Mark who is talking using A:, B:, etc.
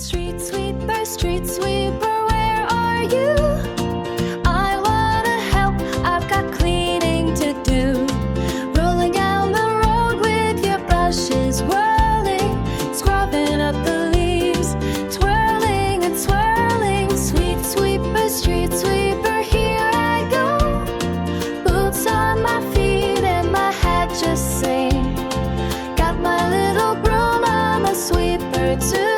A: Street sweeper, where are you? I wanna help, I've got cleaning to do. Rolling down the road with your brushes whirling, scrubbing up the leaves, twirling and swirling. Street sweeper, here I go. Boots on my feet and my hat just sing. Got my little broom, I'm a sweeper too.